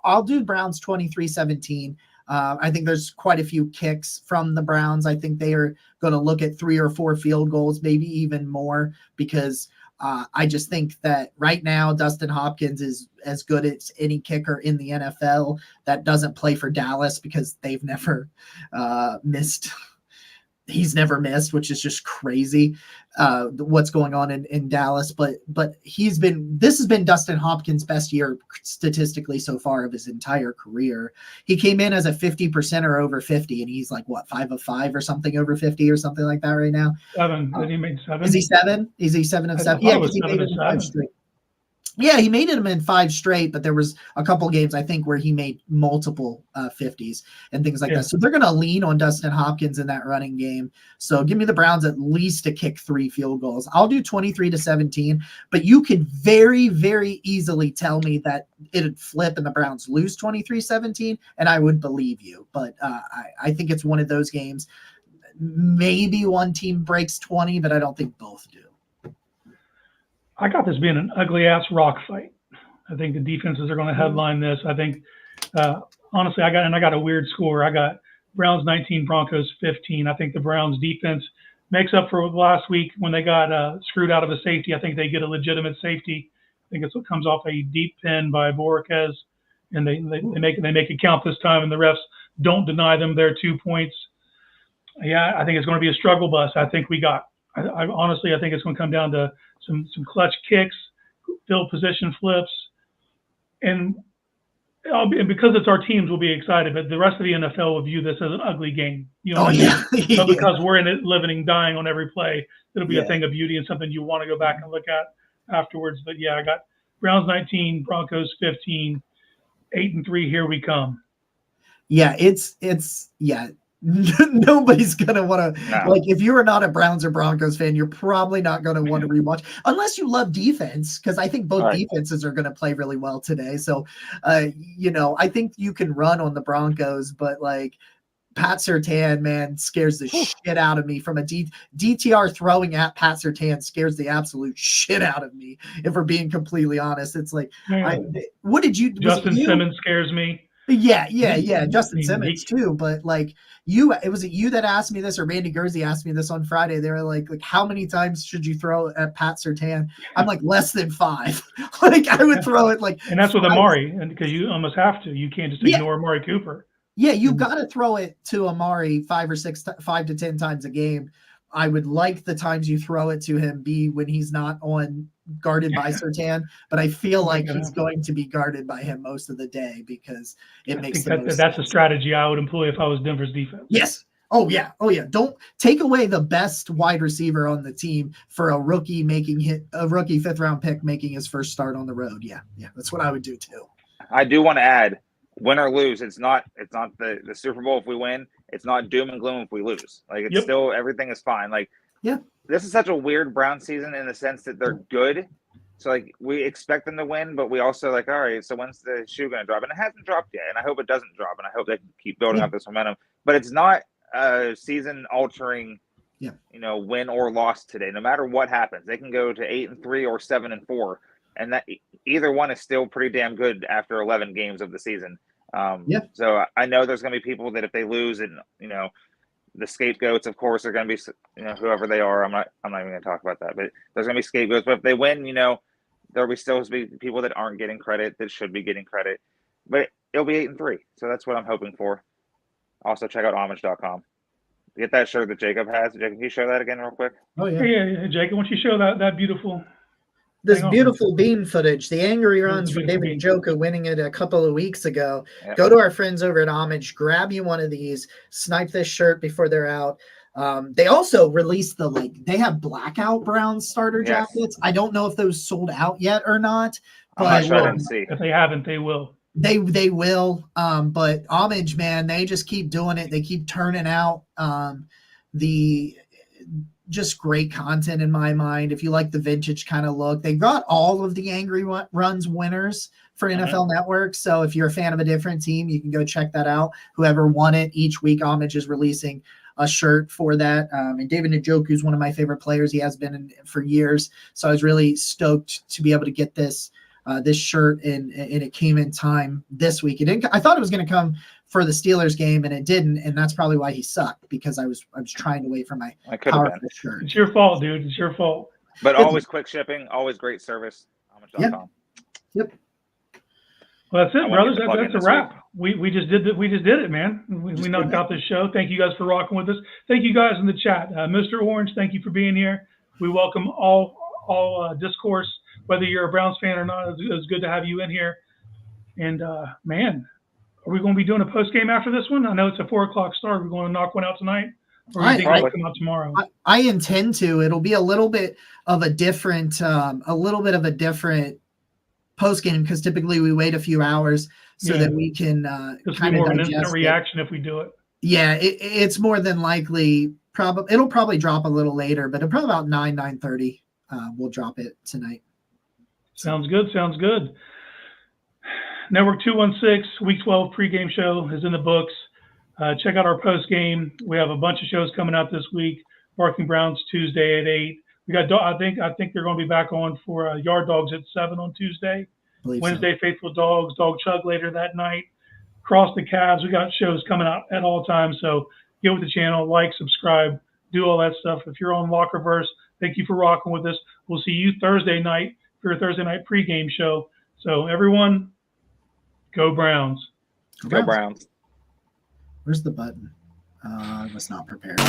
I'll do Browns 23-17. I think there's quite a few kicks from the Browns. I think they are going to look at 3 or 4 field goals, maybe even more, because I just think that right now Dustin Hopkins is as good as any kicker in the NFL that doesn't play for Dallas because they've never missed. He's never missed, which is just crazy what's going on in Dallas. But this has been Dustin Hopkins' best year statistically so far of his entire career. He came in as a 50% or over 50, and he's like, what, 5 of 5 or something over 50 or something like that right now? 7. Did he make 7? Is he 7? Is he 7 of 7? Yeah, because he made it in 5 straight. Yeah, he made it in 5 straight, but there was a couple games, I think, where he made multiple 50s and things like that. So they're going to lean on Dustin Hopkins in that running game. So give me the Browns at least to kick 3 field goals. I'll do 23-17, but you could very, very easily tell me that it'd flip and the Browns lose 23-17, and I would believe you. But I think it's one of those games. Maybe one team breaks 20, but I don't think both do. I got this being an ugly ass rock fight. I think the defenses are going to headline this. I think, honestly, I got a weird score. I got Browns 19, Broncos 15. I think the Browns defense makes up for last week when they got screwed out of a safety. I think they get a legitimate safety. I think it's what comes off a deep pin by Borquez, and they make it count this time, and the refs don't deny them their 2 points. Yeah, I think it's going to be a struggle bus. I think honestly, I think it's going to come down to some clutch kicks, field position flips, and because it's our teams, we'll be excited. But the rest of the NFL will view this as an ugly game. You know, but because we're in it, living and dying on every play, it'll be a thing of beauty and something you want to go back and look at afterwards. But yeah, I got Browns 19, Broncos 15, 8-3. Here we come. Yeah, it's nobody's gonna want to like if you are not a Browns or Broncos fan, you're probably not going to want to rewatch unless you love defense, because I think both defenses are going to play really well today. So I think you can run on the Broncos, but like Pat Surtain, man, scares the shit out of me. From a DTR throwing at Pat Surtain scares the absolute shit out of me, if we're being completely honest. It's like what did you Justin Simmons scares me. Yeah. Justin Simmons too. But like was it you that asked me this, or Randy Gursey asked me this on Friday? They were like how many times should you throw at Pat Surtain? I'm like less than 5. Like I would throw it like. And that's with Amari, and because you almost have to. You can't just ignore Amari Cooper. Yeah, you got to throw it to Amari 5 to 10 times a game. I would like the times you throw it to him be when he's not guarded by Surtain, but I feel like he's going to be guarded by him most of the day because it makes the most that's sense. a strategy I would employ if I was Denver's defense. Yes. Oh yeah. Don't take away the best wide receiver on the team for a rookie 5th round pick making his first start on the road. Yeah. That's what I would do too. I do want to add, win or lose, it's not the Super Bowl if we win. It's not doom and gloom if we lose. Like it's still, everything is fine. Like this is such a weird Brown season in the sense that they're good. So like we expect them to win, but we also like, all right, so when's the shoe going to drop? And it hasn't dropped yet. And I hope it doesn't drop. And I hope they can keep building up this momentum. But it's not a season altering, win or loss today. No matter what happens, they can go to 8-3 or 7-4. And that either one is still pretty damn good after 11 games of the season. So I know there's going to be people that if they lose and, The scapegoats, of course, are going to be, whoever they are. I'm not even going to talk about that. But there's going to be scapegoats. But if they win, there'll be still be people that aren't getting credit that should be getting credit. But it'll be 8-3. So that's what I'm hoping for. Also, check out homage.com. Get that shirt that Jacob has. Jacob, can you show that again real quick? Oh, yeah. Yeah, Jacob, why don't you show that beautiful This beautiful bean footage, the angry runs from David Njoku winning it a couple of weeks ago. Yep. Go to our friends over at Homage, grab you one of these, snipe this shirt before they're out. They also released they have blackout brown starter jackets. I don't know if those sold out yet or not, but I'm not sure. I didn't see. If they haven't, they will. They will. But Homage, man, they just keep doing it. They keep turning out just great content in my mind. If you like the vintage kind of look, they got all of the Angry Runs winners for NFL Network. So if you're a fan of a different team, you can go check that out. Whoever won it, each week Homage is releasing a shirt for that. And David Njoku is one of my favorite players. He has been for years. So I was really stoked to be able to get this shirt, and it came in time this week. I thought it was going to come for the Steelers game, and it didn't, and that's probably why he sucked, because I was trying to wait for my powerful shirt. It's your fault, dude. It's your fault. But always quick shipping, always great service. Homage.com. Yep. Well, that's it, brothers. That's a wrap. We just did it, man. We knocked out this show. Thank you guys for rocking with us. Thank you guys in the chat. Mr. Orange, thank you for being here. We welcome all discourse, whether you're a Browns fan or not. It's good to have you in here. And man, are we going to be doing a post game after this one? I know it's a 4:00 start. We're going to knock one out tonight, or you think it'll come out tomorrow? I intend to. It'll be a little bit of a different post game, because typically we wait a few hours so that we can kind of more of an instant reaction if we do it. Yeah, it's more than likely. It'll probably drop a little later, but it'll probably about 9:30. We'll drop it tonight. Sounds good. Network 216 Week 12 pregame show is in the books. Check out our post game. We have a bunch of shows coming out this week. Barking Browns Tuesday at 8. We got. I think they're going to be back on for Yard Dogs at 7 on Tuesday. Wednesday, so. Faithful Dogs, Dog Chug later that night. Cross the Calves. We got shows coming out at all times. So get with the channel, like, subscribe, do all that stuff. If you're on Lockerverse, thank you for rocking with us. We'll see you Thursday night for your Thursday night pregame show. So everyone, go Browns. Go Browns. Where's the button? I was not prepared.